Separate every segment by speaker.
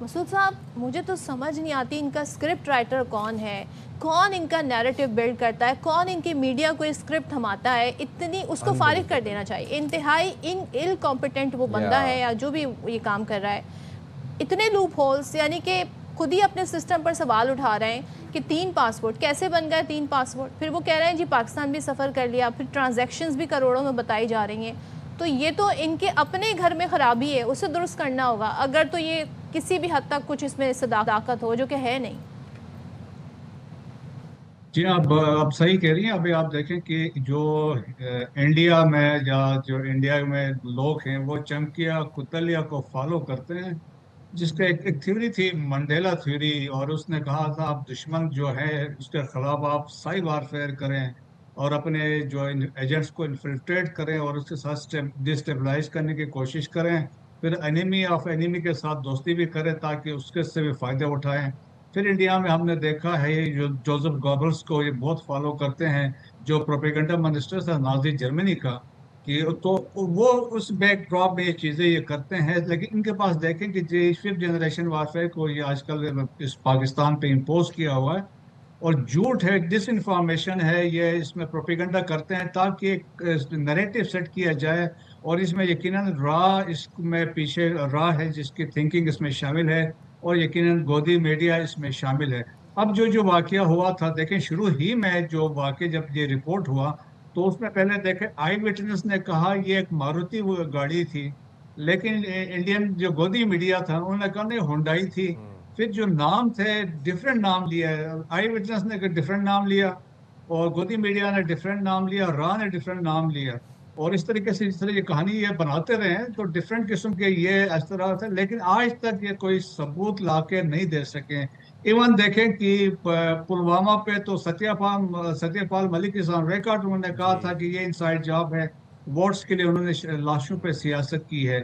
Speaker 1: مسعود صاحب, مجھے تو سمجھ نہیں آتی ان کا اسکرپٹ رائٹر کون ہے, کون ان کا نیریٹو بلڈ کرتا ہے, کون ان کی میڈیا کو اسکرپٹ تھماتا ہے. اتنی اس کو فارغ کر دینا چاہیے. انتہائی ان کمپیٹنٹ وہ بندہ ہے یا جو بھی یہ کام کر رہا ہے. اتنے لوپ ہولز, یعنی کہ خود ہی اپنے سسٹم پر سوال اٹھا رہے ہیں کہ 3 پاسپورٹ کیسے بن گئے 3 پاسپورٹ. پھر وہ کہہ رہے ہیں جی پاکستان بھی سفر کر لیا, پھر ٹرانزیکشنز بھی کروڑوں میں بتائی جا رہی ہیں. تو یہ تو ان کے اپنے گھر میں خرابی ہے, اسے درست کرنا ہوگا اگر تو یہ کسی بھی حد تک کچھ اس میں صداقت ہو, جو کہ ہے نہیں.
Speaker 2: جی آپ صحیح کہہ رہی ہیں. ابھی آپ دیکھیں کہ جو انڈیا میں یا جو انڈیا میں لوگ ہیں وہ چمکیا کتلیا کو فالو کرتے ہیں, جس کا ایک تھیوری تھی منڈیلا تھیوری, اور اس نے کہا تھا آپ دشمن جو ہے اس کے خلاف آپ سائبر وارفیئر کریں اور اپنے جو ایجنٹس کو انفلٹریٹ کریں اور اس کے ساتھ ڈسٹیبلائز کرنے کی کوشش کریں, پھر انیمی آف انیمی کے ساتھ دوستی بھی کریں تاکہ اس کے سے بھی فائدہ اٹھائیں. پھر انڈیا میں ہم نے دیکھا ہے جو جوزف گوبلس کو یہ بہت فالو کرتے ہیں, جو پروپیگنڈا منسٹر تھا نازی جرمنی کا, کہ تو وہ اس بیک ڈراپ میں یہ چیزیں یہ کرتے ہیں. لیکن ان کے پاس دیکھیں کہ جو 5th جنریشن وارفیئر کو یہ آج کل اس پاکستان پہ امپوز کیا ہوا ہے, اور جھوٹ ہے, ڈس انفارمیشن ہے, یہ اس میں پروپیگنڈا کرتے ہیں تاکہ ایک نیریٹو سیٹ کیا جائے. اور اس میں یقیناً اس میں پیچھے ہے جس کی تھنکنگ اس میں شامل ہے, اور یقیناً گودی میڈیا اس میں شامل ہے. اب جو واقعہ ہوا تھا, دیکھیں شروع ہی میں جو واقعہ جب یہ رپورٹ ہوا تو اس میں پہلے دیکھیں آئی وٹنس نے کہا یہ ایک ماروتی گاڑی تھی, لیکن انڈین جو گودی میڈیا تھا انہوں نے کہا نہیں ہونڈائی تھی. پھر جو نام تھے ڈفرینٹ نام لیا, آئی وٹنس نے ڈفرینٹ نام لیا اور گودی میڈیا نے ڈفرینٹ نام لیا, نے ڈفرینٹ نام لیا, اور اس طریقے سے یہ کہانی یہ بناتے رہے ہیں. تو ڈفرینٹ قسم کے یہ اس طرح سے, لیکن آج تک یہ کوئی ثبوت لا کے نہیں دے سکے. ایون دیکھیں کہ پلوامہ پہ تو ستیہ پال ملک از آن ریکارڈ, انہوں نے کہا تھا کہ یہ انسائڈ جاب ہے, ووٹس کے لیے انہوں نے لاشوں پہ سیاست کی ہے.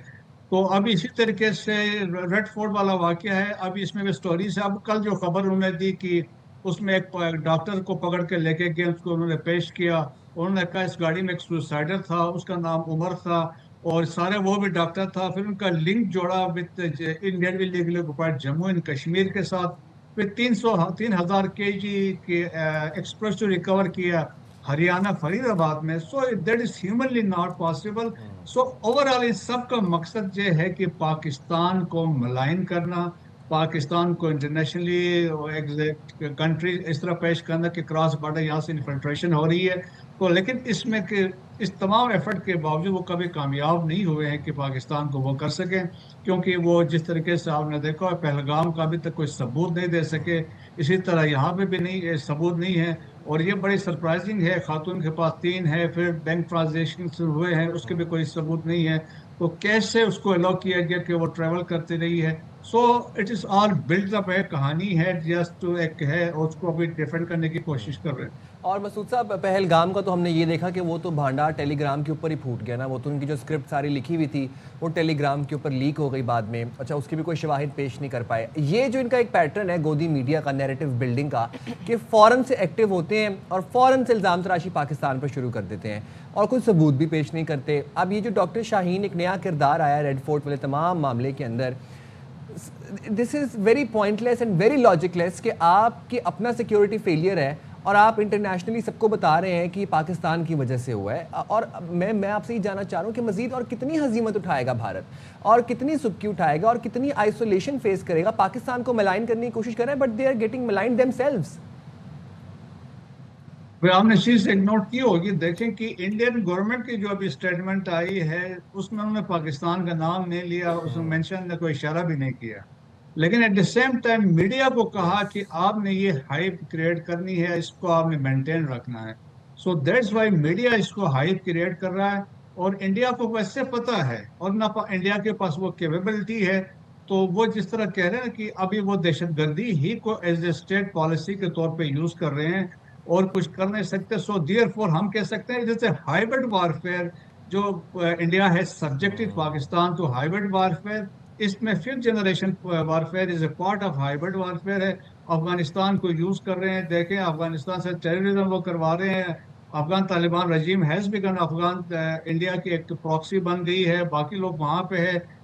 Speaker 2: تو اب اسی طریقے سے ریڈ فورٹ والا واقعہ ہے, اب اس میں بھی سٹوریز ہے. اب کل جو خبر انہوں نے دی کہ اس میں ایک ڈاکٹر کو پکڑ کے لے کے گئے, اس کو انہوں نے پیش کیا, انہوں نے کہا اس گاڑی میں ایک سوسائڈر تھا, اس کا نام عمر تھا, اور سارے وہ بھی ڈاکٹر تھا. پھر ان کا لنک جوڑا with Indian legal occupied Jammu and Kashmir کے ساتھ. پھر 3,000 kg کے ایکسپریس ریکور کیا ہریانہ فرید آباد میں. So that is humanly not possible. So overall اس سب کا مقصد یہ ہے کہ پاکستان کو ملائن کرنا, پاکستان کو انٹرنیشنلی کنٹری اس طرح پیش کرنا کہ کراس بارڈر یہاں سے انفلٹریشن ہو رہی ہے. تو لیکن اس میں کہ اس تمام ایفرٹ کے باوجود وہ کبھی کامیاب نہیں ہوئے ہیں کہ پاکستان کو وہ کر سکیں, کیونکہ وہ جس طریقے سے آپ نے دیکھا پہلگام کا ابھی تک کوئی ثبوت نہیں دے سکے, اسی طرح یہاں پہ بھی نہیں ثبوت نہیں ہے. اور یہ بڑی سرپرائزنگ ہے, خاتون کے پاس 3 ہے, پھر بینک ٹرانزیکشن ہوئے ہیں اس کے بھی کوئی ثبوت نہیں ہے. تو کیسے اس کو الاؤ کیا گیا کہ وہ ٹریول کرتی رہی ہے. So it is all build up ہے, کہانی ہے, جسٹ ایک ہے, اور اس کو ابھی ڈیفینڈ کرنے کی کوشش کر رہے ہیں.
Speaker 3: اور مسعود صاحب پہلگام کا تو ہم نے یہ دیکھا کہ وہ تو بھانڈار ٹیلی گرام کے اوپر ہی پھوٹ گیا نا, وہ تو ان کی جو اسکرپٹ ساری لکھی ہوئی تھی وہ ٹیلی گرام کے اوپر لیک ہو گئی بعد میں. اچھا, اس کی بھی کوئی شواہد پیش نہیں کر پائے. یہ جو ان کا ایک پیٹرن ہے گودی میڈیا کا نیریٹو بلڈنگ کا, کہ فوراً سے ایکٹیو ہوتے ہیں اور فوراً سے الزام تراشی پاکستان پر شروع کر دیتے ہیں اور کوئی ثبوت بھی پیش نہیں کرتے. اب یہ جو ڈاکٹر شاہین ایک نیا کردار آیا ریڈ فورٹ والے تمام معاملے کے اندر, this is very pointless and very logicless کہ آپ کی اپنا سیکیورٹی فیلئر ہے اور آپ انٹرنیشنلی سب کو بتا رہے ہیں کہ پاکستان کی وجہ سے ہوا ہے. اور میں آپ سے یہ جاننا چاہ رہا ہوں کہ مزید اور کتنی ہزیمت اٹھائے گا بھارت, اور کتنی سبکی اٹھائے گا, اور کتنی آئسولیشن فیس کرے گا. پاکستان کو ملائن کرنے کی کوشش کر رہے ہیں but they are getting maligned themselves.
Speaker 2: آپ نے چیز نوٹ کی ہوگی, دیکھیں کہ انڈین گورنمنٹ کی جو ابھی اسٹیٹمنٹ آئی ہے اس میں انہوں نے پاکستان کا نام نہیں لیا, اس میں مینشن نے کوئی اشارہ بھی نہیں کیا, لیکن at the same time media کو کہا کہ آپ نے یہ ہائپ کریٹ کرنی ہے, اس کو آپ نے مینٹین رکھنا ہے. سو دیٹس وائی میڈیا اس کو ہائپ کریٹ کر رہا ہے, اور انڈیا کو ویسے پتا ہے, اور نہ انڈیا کے پاس وہ کیپیبلٹی ہے. تو وہ جس طرح کہہ رہے ہیں کہ ابھی وہ دہشت گردی ہی کو ایز اے اسٹیٹ پالیسی کے طور پہ یوز کر رہے ہیں اور کچھ کر نہیں سکتے. سو دیئر فور ہم کہہ سکتے ہیں جیسے ہائیبرڈ وارفیئر جو انڈیا ہے subjected Pakistan to hybrid warfare, اس میں 5th generation warfare is a part of hybrid warfare ہے. افغانستان کو یوز کر رہے ہیں, دیکھیں افغانستان سے ٹیررزم وہ کروا رہے ہیں. افغان طالبان رجیم ہیز بیگن, افغان انڈیا کی ایک پراکسی بن گئی ہے, باقی لوگ وہاں پہ ہے.